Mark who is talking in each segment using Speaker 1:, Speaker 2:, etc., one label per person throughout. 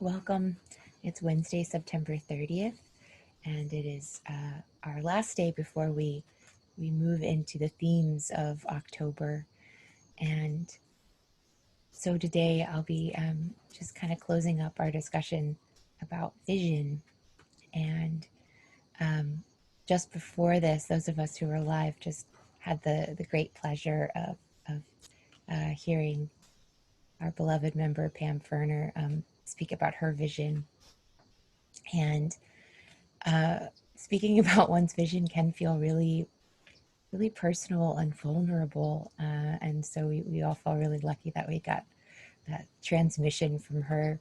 Speaker 1: Welcome. It's Wednesday, September 30th, and it is our last day before we move into the themes of October. And so today I'll be just kind of closing up our discussion about vision. And just before this, those of us who are alive just had the great pleasure of hearing our beloved member Pam Ferner speak about her vision. And speaking about one's vision can feel really, really personal and vulnerable. And so we all felt really lucky that we got that transmission from her.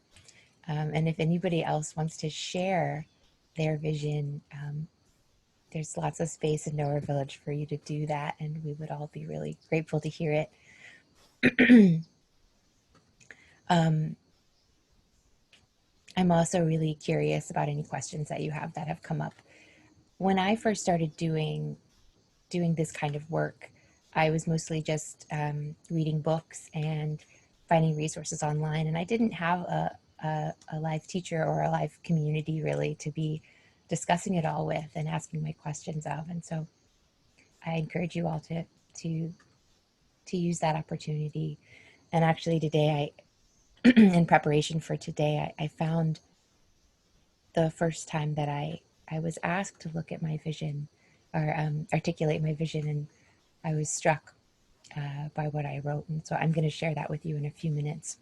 Speaker 1: And if anybody else wants to share their vision, there's lots of space in Nowhere Village for you to do that. And we would all be really grateful to hear it. um, I'm also really curious about any questions that you have that have come up. When I first started doing this kind of work, I was mostly just reading books and finding resources online, and I didn't have a live teacher or a live community really to be discussing it all with and asking my questions of. And so I encourage you all to use that opportunity. And actually today, in preparation for today, I found the first time that I was asked to look at my vision or articulate my vision, and I was struck by what I wrote. And so I'm going to share that with you in a few minutes.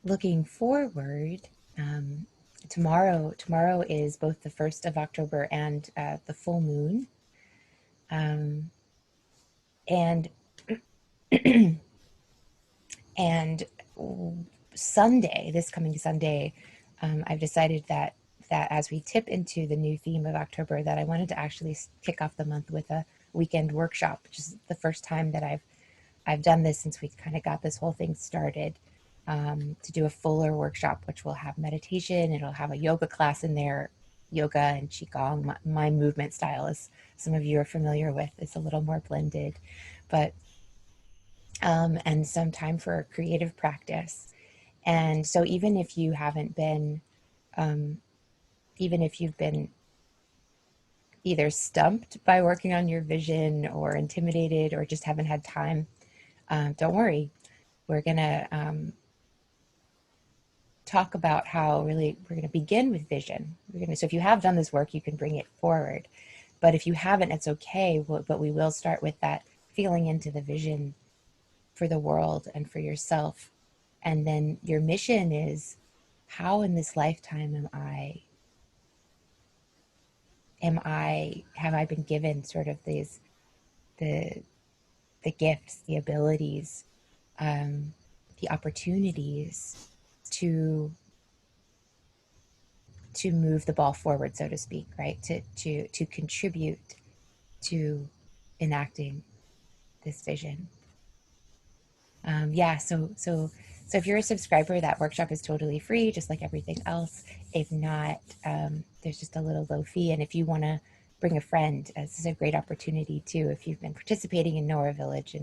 Speaker 1: Looking forward, tomorrow is both the 1st of October and the full moon. And and Sunday, this coming Sunday, I've decided that as we tip into the new theme of October, that I wanted to actually kick off the month with a weekend workshop, which is the first time that I've done this since we kind of got this whole thing started. To do a fuller workshop, which will have meditation. It'll have a yoga class in there, yoga and qigong. My movement style, as some of you are familiar with, is a little more blended, but and some time for creative practice. And so even if you haven't been, even if you've been either stumped by working on your vision or intimidated or just haven't had time, don't worry. We're going to talk about how really we're going to begin with vision. So if you have done this work, you can bring it forward. But if you haven't, it's okay. But we will start with that feeling into the vision for the world and for yourself. And then your mission is, how in this lifetime have I been given sort of the the gifts, the abilities, the opportunities to move the ball forward, so to speak, right? To contribute to enacting this vision. Yeah, so if you're a subscriber, that workshop is totally free, just like everything else. If not, there's just a little low fee. And if you want to bring a friend, this is a great opportunity too. If you've been participating in Nowhere Village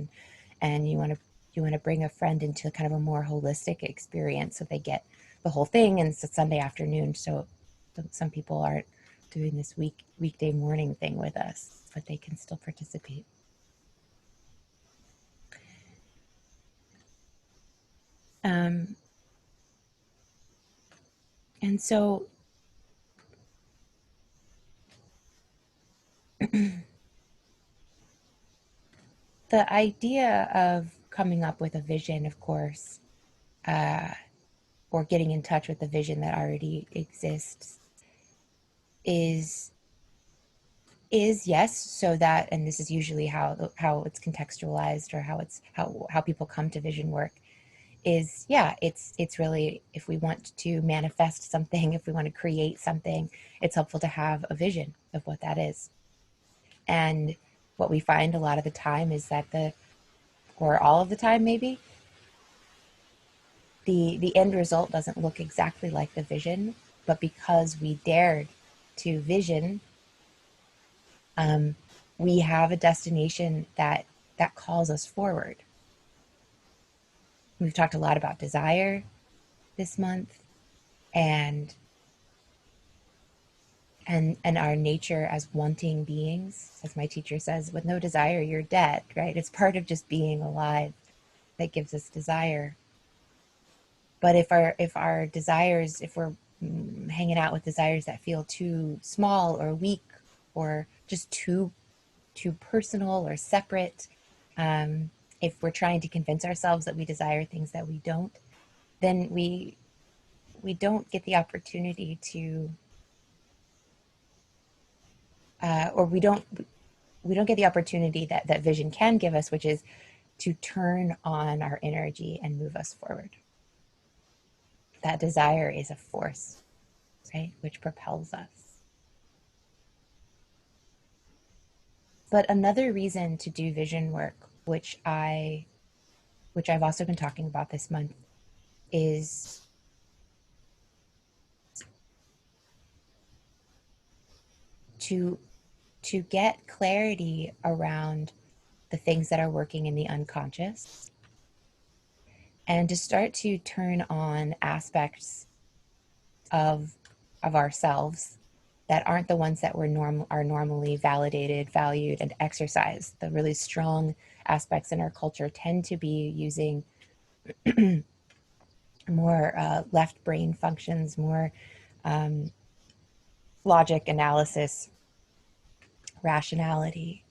Speaker 1: and you want to bring a friend into kind of a more holistic experience, so they get the whole thing. And it's a Sunday afternoon, so some people aren't doing this weekday morning thing with us, but they can still participate. And so the idea of coming up with a vision, of course, or getting in touch with the vision that already exists, is yes, so that, and this is usually how it's contextualized, or how people come to vision work, is, yeah, it's really, if we want to manifest something, if we want to create something, it's helpful to have a vision of what that is. And what we find a lot of the time is that or all of the time maybe, the end result doesn't look exactly like the vision, but because we dared to vision, we have a destination that calls us forward. we've talked a lot about desire this month, and our nature as wanting beings. As my teacher says, with no desire, you're dead, right? It's part of just being alive that gives us desire. But if our desires, if we're hanging out with desires that feel too small or weak or just too personal or separate, if we're trying to convince ourselves that we desire things that we don't, then we don't get the opportunity to, or we don't get the opportunity that vision can give us, which is to turn on our energy and move us forward. That desire is a force, right, which propels us. But another reason to do vision work, which I've also been talking about this month, is to get clarity around the things that are working in the unconscious, and to start to turn on aspects of ourselves that aren't the ones that are normally validated, valued, and exercised. The really strong aspects in our culture tend to be using more left brain functions, more logic, analysis, rationality.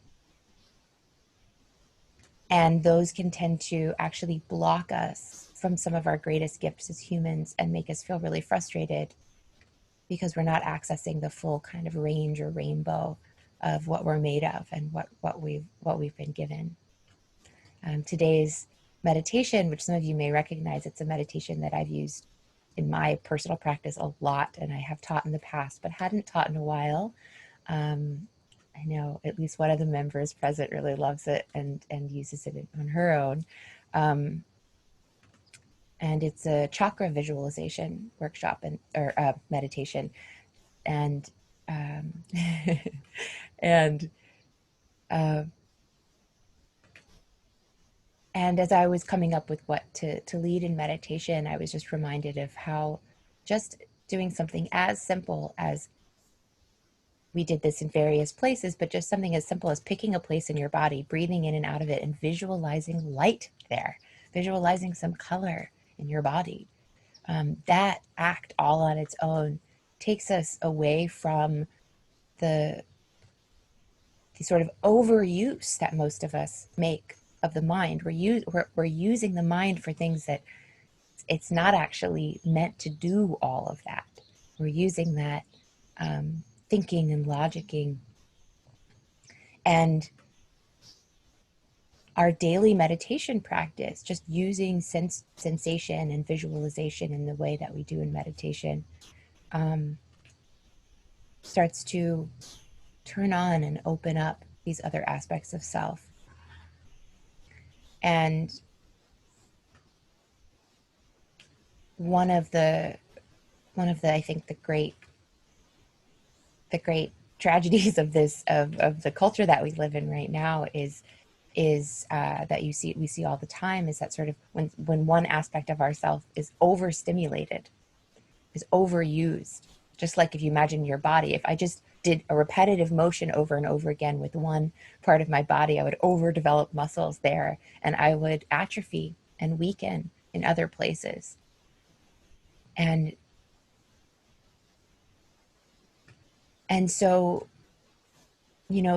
Speaker 1: And those can tend to actually block us from some of our greatest gifts as humans and make us feel really frustrated because we're not accessing the full kind of range or rainbow of what we're made of and what we've been given. Today's meditation, which some of you may recognize, it's a meditation that I've used in my personal practice a lot, and I have taught in the past, but hadn't taught in a while. I know at least one of the members present really loves it and uses it on her own. And it's a chakra visualization workshop or meditation. And and as I was coming up with what to lead in meditation, I was just reminded of how just doing something as simple as, we did this in various places, but just something as simple as picking a place in your body, breathing in and out of it, and visualizing light there, visualizing some color in your body. That act all on its own takes us away from the sort of overuse that most of us make of the mind. We're using the mind for things that it's not actually meant to do all of that. We're using that thinking and logicking. And our daily meditation practice, just using sensation and visualization in the way that we do in meditation, starts to turn on and open up these other aspects of self. And one of the I think the great tragedies of this of the culture that we live in right now is that we see all the time, is that sort of when one aspect of ourself is overstimulated, is overused. Just like if you imagine your body, if I just did a repetitive motion over and over again with one part of my body, I would overdevelop muscles there and I would atrophy and weaken in other places. And so,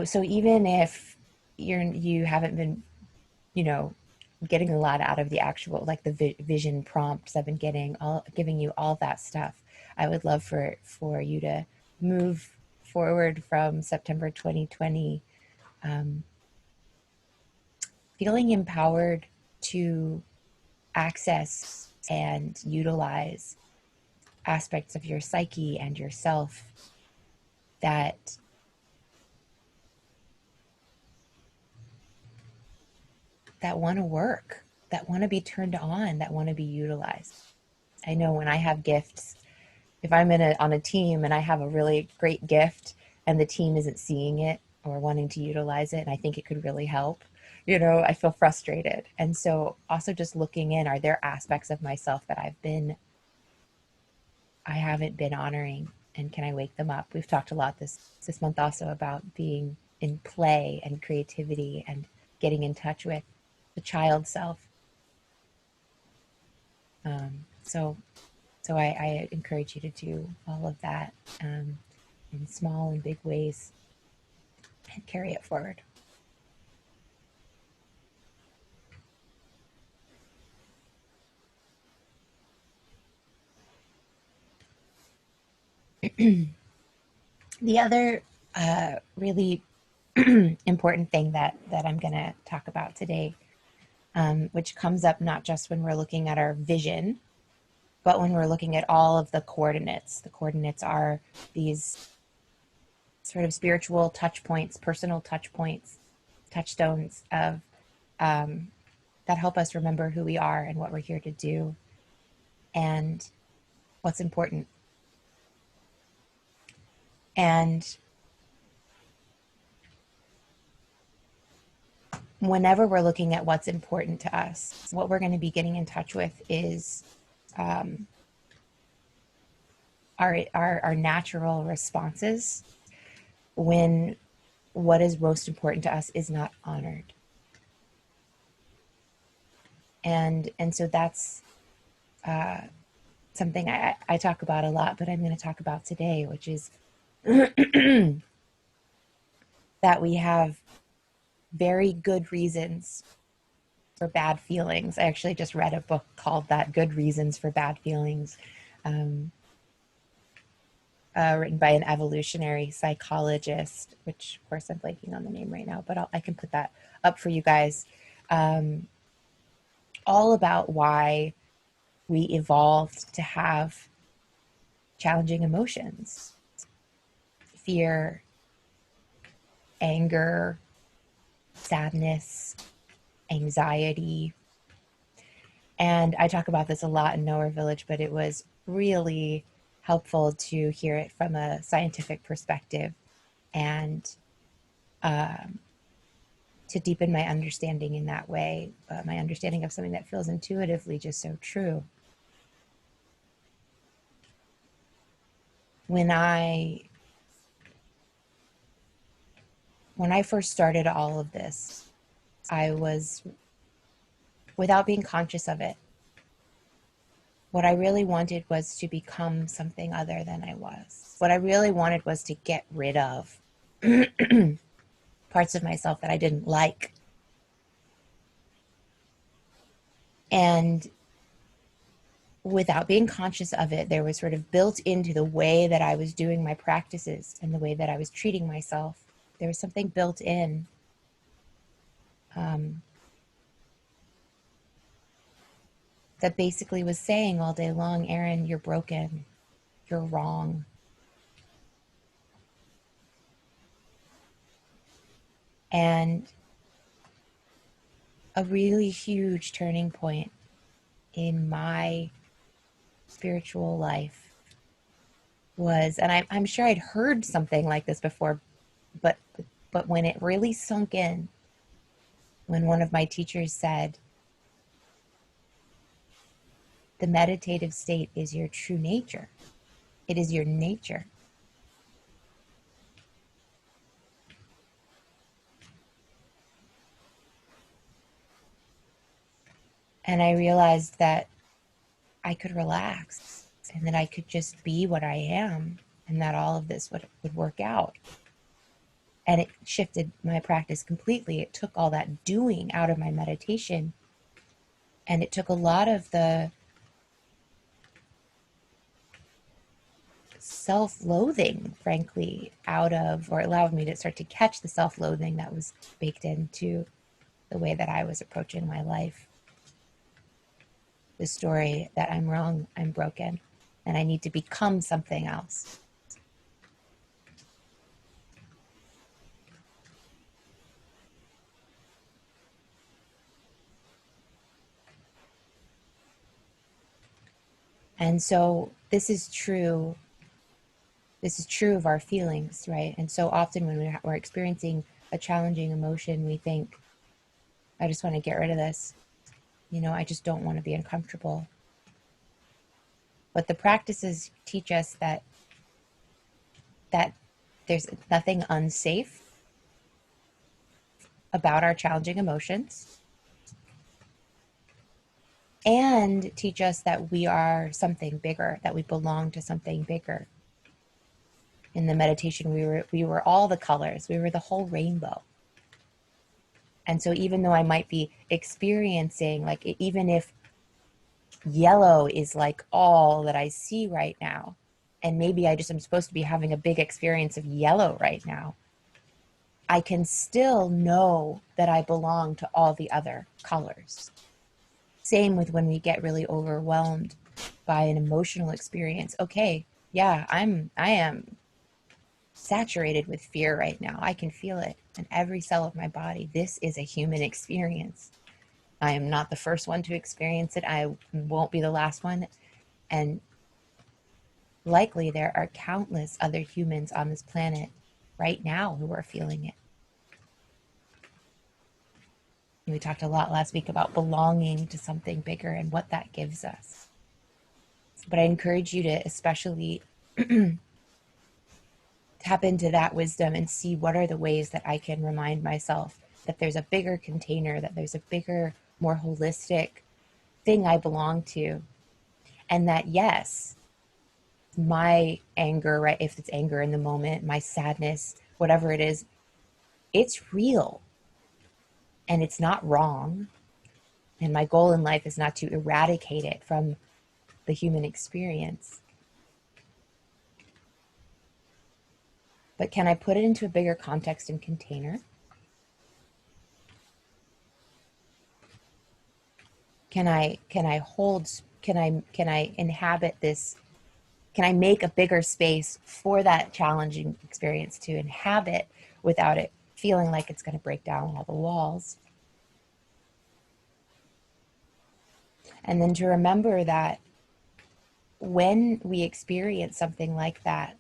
Speaker 1: so even if you haven't been, getting a lot out of the actual, like the vision prompts I've been giving you all that stuff, I would love for you to move forward from September 2020, feeling empowered to access and utilize aspects of your psyche and yourself that want to work, that want to be turned on, that want to be utilized. I know when I have gifts, if I'm on a team and I have a really great gift and the team isn't seeing it or wanting to utilize it, and I think it could really help, I feel frustrated. And so also just looking in, are there aspects of myself that I haven't been honoring, and can I wake them up? We've talked a lot this month also about being in play and creativity and getting in touch with the child self. So I encourage you to do all of that in small and big ways and carry it forward. The other really important thing that I'm going to talk about today, which comes up not just when we're looking at our vision, but when we're looking at all of the coordinates. The coordinates are these sort of spiritual touch points, personal touch points, touchstones of that help us remember who we are and what we're here to do and what's important. And whenever we're looking at what's important to us, what we're going to be getting in touch with is um, our natural responses when what is most important to us is not honored. And so that's something I talk about a lot, but I'm going to talk about today, which is that we have very good reasons for bad feelings. I actually just read a book called that, Good Reasons for Bad Feelings, um, written by an evolutionary psychologist, which of course I'm blanking on the name right now, but I can put that up for you guys. Um, all about why we evolved to have challenging emotions: fear, anger, sadness, anxiety. And I talk about this a lot in Nowhere Village, but it was really helpful to hear it from a scientific perspective and um, to deepen my understanding in that way, my understanding of something that feels intuitively just so true. When I first started all of this, I was, without being conscious of it, what I really wanted was to become something other than I was. What I really wanted was to get rid of parts of myself that I didn't like. And without being conscious of it, there was sort of built into the way that I was doing my practices and the way that I was treating myself, there was something built in um, that basically was saying all day long, Erin, you're broken, you're wrong. And a really huge turning point in my spiritual life was, and I'm sure I'd heard something like this before, but when it really sunk in, when one of my teachers said, the meditative state is your true nature. It is your nature. And I realized that I could relax and that I could just be what I am and that all of this would work out. And it shifted my practice completely. It took all that doing out of my meditation, and it took a lot of the self-loathing, frankly, out of, or allowed me to start to catch the self-loathing that was baked into the way that I was approaching my life. The story that I'm wrong, I'm broken, and I need to become something else. And so this is true. This is true of our feelings, right? And so often when we're experiencing a challenging emotion, we think, I just want to get rid of this. I just don't want to be uncomfortable. But the practices teach us that there's nothing unsafe about our challenging emotions, and teach us that we are something bigger, that we belong to something bigger. In the meditation, we were all the colors. We were the whole rainbow. And so even though I might be experiencing, like, even if yellow is like all that I see right now, and maybe I just am supposed to be having a big experience of yellow right now, I can still know that I belong to all the other colors. Same with when we get really overwhelmed by an emotional experience. Okay, yeah, I am saturated with fear right now. I can feel it in every cell of my body. This is a human experience. I am not the first one to experience it. I won't be the last one. And likely there are countless other humans on this planet right now who are feeling it. We talked a lot last week about belonging to something bigger and what that gives us. But I encourage you to especially tap into that wisdom and see what are the ways that I can remind myself that there's a bigger container, that there's a bigger, more holistic thing I belong to. And that, yes, my anger, right, if it's anger in the moment, my sadness, whatever it is, it's real and it's not wrong. And my goal in life is not to eradicate it from the human experience. But can I put it into a bigger context and container? Can I inhabit this? Can I make a bigger space for that challenging experience to inhabit without it feeling like it's going to break down all the walls? And then to remember that when we experience something like that,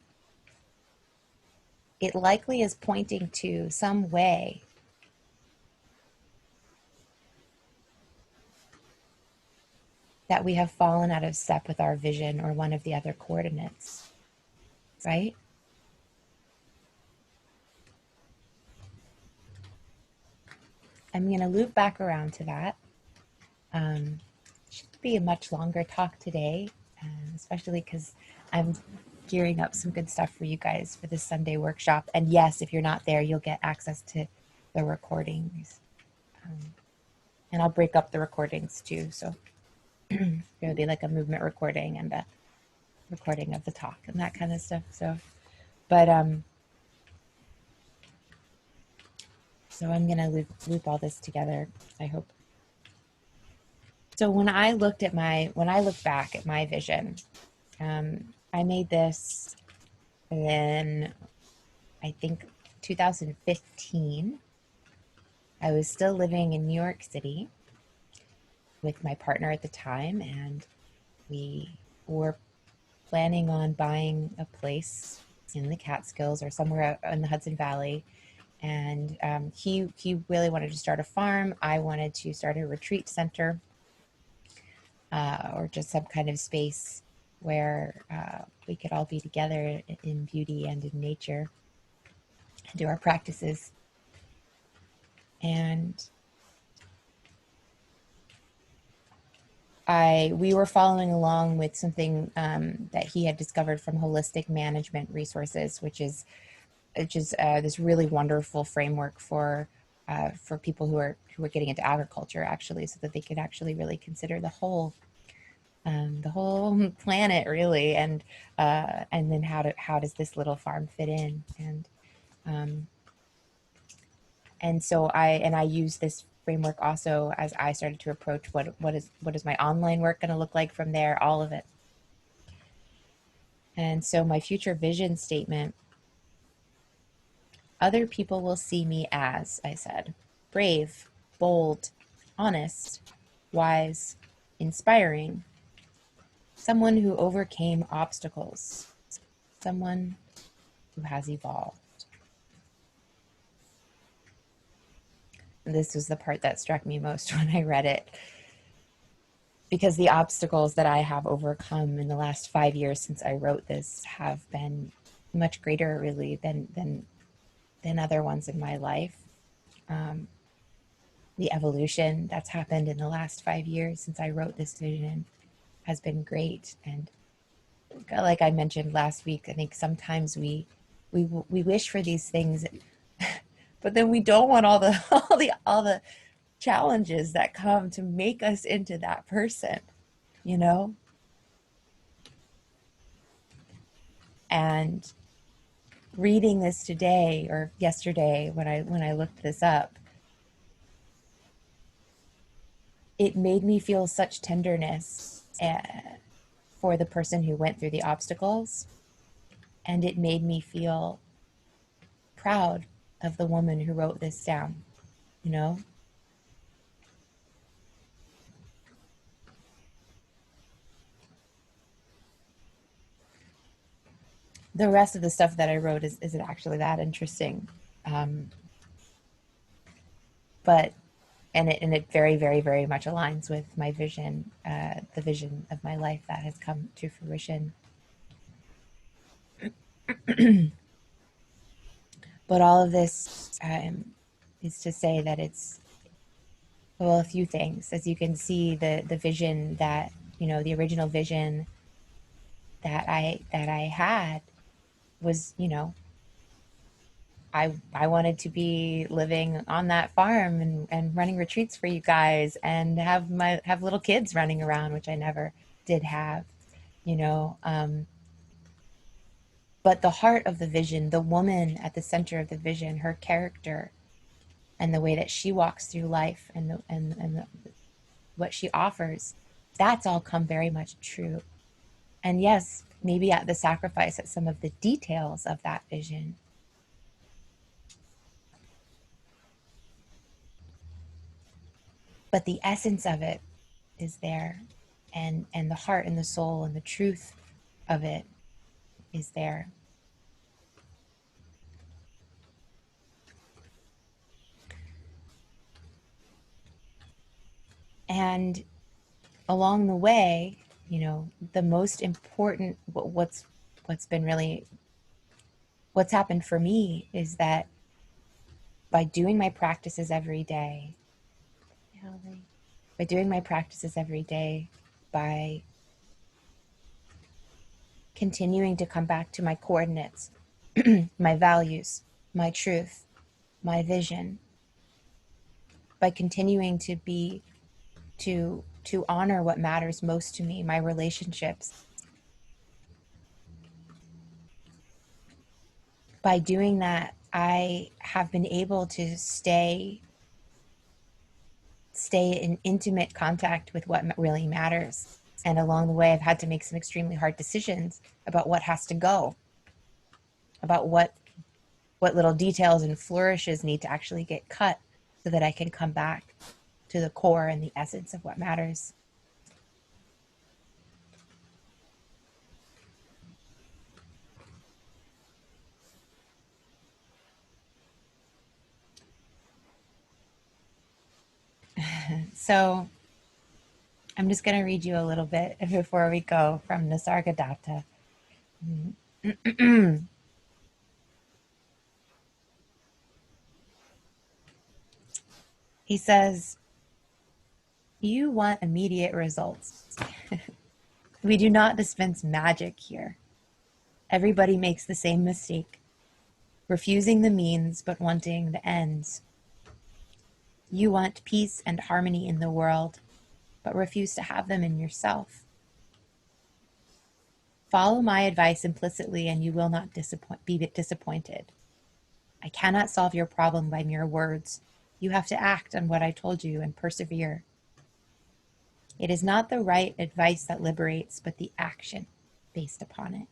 Speaker 1: it likely is pointing to some way that we have fallen out of step with our vision or one of the other coordinates, right? I'm going to loop back around to that. Should be a much longer talk today, especially because I'm gearing up some good stuff for you guys for this Sunday workshop. And yes, if you're not there, you'll get access to the recordings. And I'll break up the recordings too. So there'll be like a movement recording and a recording of the talk and that kind of stuff. So, but so I'm gonna loop all this together, I hope. So when I look back at my vision, I made this in, I think, 2015. I was still living in New York City with my partner at the time, and we were planning on buying a place in the Catskills or somewhere out in the Hudson Valley. And he really wanted to start a farm. I wanted to start a retreat center, or just some kind of space where we could all be together in beauty and in nature and do our practices. And we were following along with something that he had discovered from Holistic Management Resources, which is this really wonderful framework for people who are getting into agriculture, actually, so that they could actually really consider the whole planet, really, and then how does this little farm fit in, and so I use this framework also as I started to approach what is my online work going to look like from there, all of it. And so my future vision statement: other people will see me as, I said, brave, bold, honest, wise, inspiring, someone who overcame obstacles, someone who has evolved. this was the part that struck me most when I read it, because the obstacles that I have overcome in the last 5 years since I wrote this have been much greater, really, than other ones in my life. The evolution that's happened in the last 5 years since I wrote this vision has been great. And like I mentioned last week, I think sometimes we wish for these things, but then we don't want all the all the challenges that come to make us into that person, you know? And reading this today or yesterday when I looked this up, it made me feel such tenderness for the person who went through the obstacles, and it made me feel proud of the woman who wrote this down, you know? The rest of the stuff that I wrote isn't actually that interesting. Um, but and it very, very, very much aligns with my vision, the vision of my life that has come to fruition. But all of this is to say that it's, well, a few things. As you can see, the vision that, you know, the original vision that I had was, you know, I wanted to be living on that farm and running retreats for you guys and have little kids running around, which I never did have, you know. But the heart of the vision, the woman at the center of the vision, her character and the way that she walks through life and what she offers, that's all come very much true. And yes, maybe at the sacrifice at some of the details of that vision. But the essence of it is there, and the heart and the soul and the truth of it is there. And along the way, you know, the most important, what's been really, what's happened for me is that by doing my practices every day, by doing my practices every day, by continuing to come back to my coordinates, my values, my truth, my vision, by continuing to be, to honor what matters most to me, my relationships. By doing that, I have been able to stay in intimate contact with what really matters. And along the way, I've had to make some extremely hard decisions about what has to go, about what little details and flourishes need to actually get cut so that I can come back to the core and the essence of what matters. So I'm just going to read you a little bit before we go from Nisargadatta. He says, "You want immediate results. We do not dispense magic here. Everybody makes the same mistake, refusing the means but wanting the ends. You want peace and harmony in the world, but refuse to have them in yourself. Follow my advice implicitly and you will not be disappointed. I cannot solve your problem by mere words. You have to act on what I told you and persevere. It is not the right advice that liberates, but the action based upon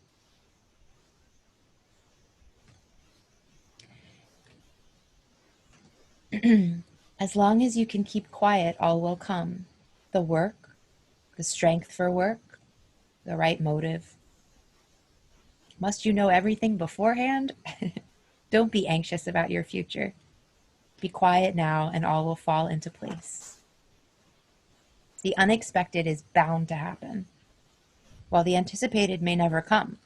Speaker 1: it. As long as you can keep quiet, all will come. The work, the strength for work, the right motive. Must you know everything beforehand? Don't be anxious about your future. Be quiet now, and all will fall into place. The unexpected is bound to happen, while the anticipated may never come.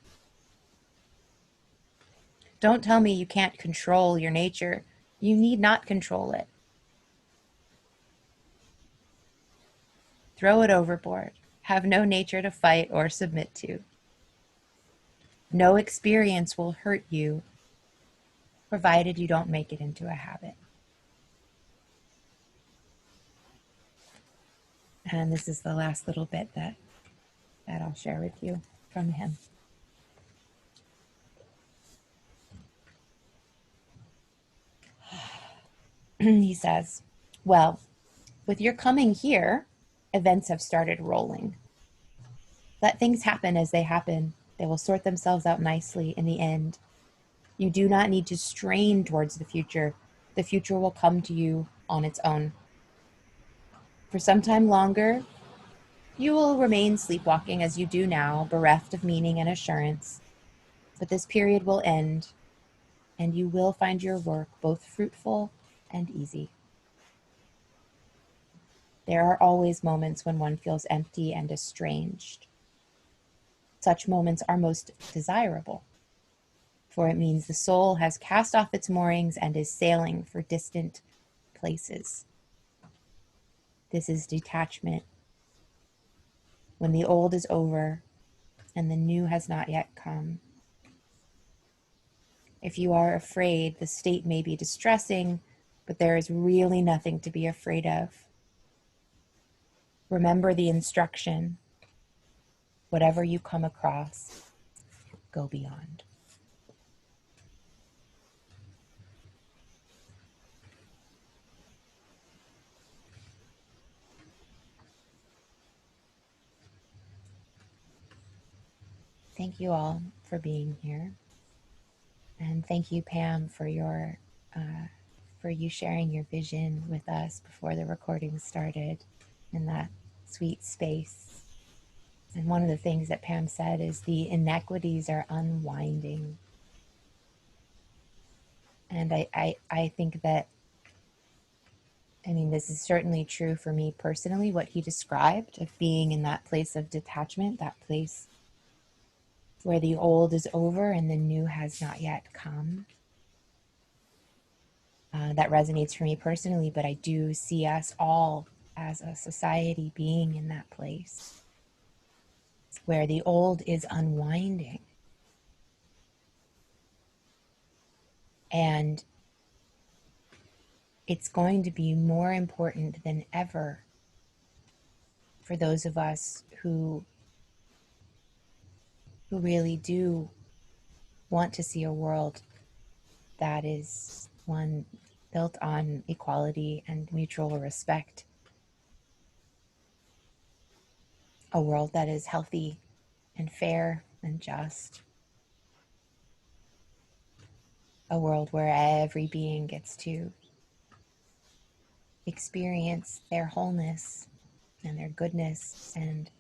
Speaker 1: Don't tell me you can't control your nature. You need not control it. Throw it overboard. Have no nature to fight or submit to. No experience will hurt you, provided you don't make it into a habit. And this is the last little bit that I'll share with you from him. He says, well, with your coming here, events have started rolling. Let things happen as they happen. They will sort themselves out nicely in the end. You do not need to strain towards the future. The future will come to you on its own. For some time longer, you will remain sleepwalking as you do now, bereft of meaning and assurance. But this period will end, and you will find your work both fruitful and easy. There are always moments when one feels empty and estranged. Such moments are most desirable, for it means the soul has cast off its moorings and is sailing for distant places. This is detachment, when the old is over and the new has not yet come. If you are afraid, the state may be distressing, but there is really nothing to be afraid of. Remember the instruction. Whatever you come across, go beyond. Thank you all for being here. And thank you, Pam, for you sharing your vision with us before the recording started in that sweet space. And one of the things that Pam said is the inequities are unwinding. And I think that, this is certainly true for me personally, what he described of being in that place of detachment, that place where the old is over and the new has not yet come. That resonates for me personally, but I do see us all as a society being in that place where the old is unwinding. And it's going to be more important than ever for those of us who really do want to see a world that is one built on equality and mutual respect. A world that is healthy and fair and just. A world where every being gets to experience their wholeness and their goodness and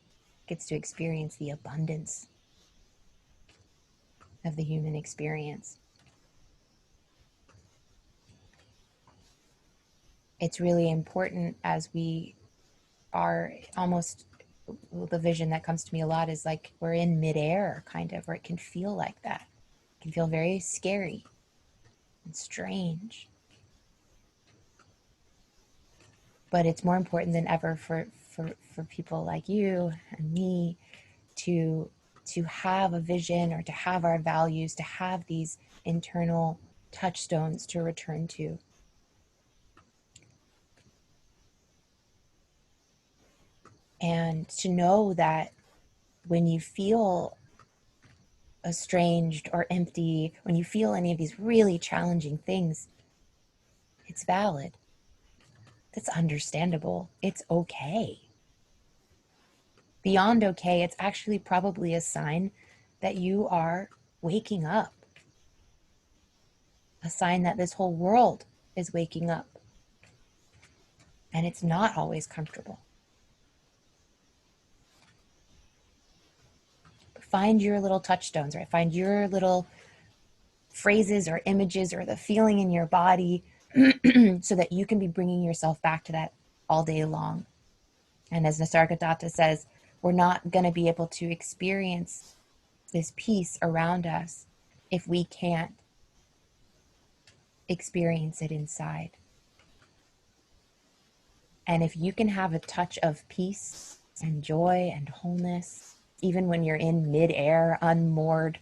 Speaker 1: gets to experience the abundance of the human experience. It's really important as we are almost, the vision that comes to me a lot is like we're in midair, kind of, where it can feel like that. It can feel very scary and strange. But it's more important than ever for people like you and me to have a vision, or to have our values, to have these internal touchstones to return to. And to know that when you feel estranged or empty, when you feel any of these really challenging things, it's valid. That's understandable. It's okay. Beyond okay, it's actually probably a sign that you are waking up. A sign that this whole world is waking up. And it's not always comfortable. Find your little touchstones, right? Find your little phrases or images or the feeling in your body so that you can be bringing yourself back to that all day long. And as Nisargadatta says, we're not going to be able to experience this peace around us if we can't experience it inside. And if you can have a touch of peace and joy and wholeness, even when you're in midair, unmoored,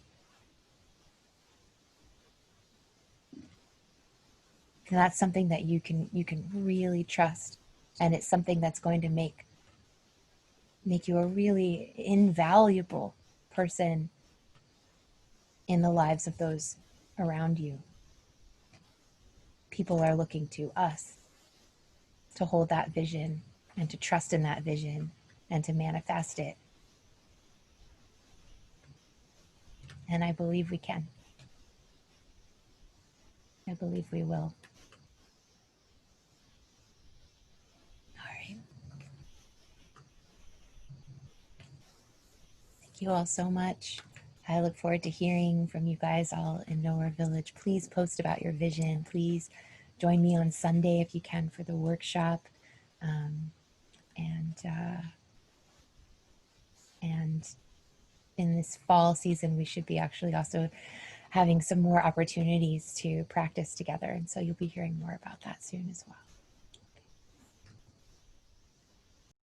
Speaker 1: then that's something that you can really trust. And it's something that's going to make you a really invaluable person in the lives of those around you. People are looking to us to hold that vision and to trust in that vision and to manifest it. And I believe we can. I believe we will. All right. Thank you all so much. I look forward to hearing from you guys all in Nowhere Village. Please post about your vision. Please join me on Sunday if you can for the workshop. And in this fall season, we should be actually also having some more opportunities to practice together. And so you'll be hearing more about that soon as well.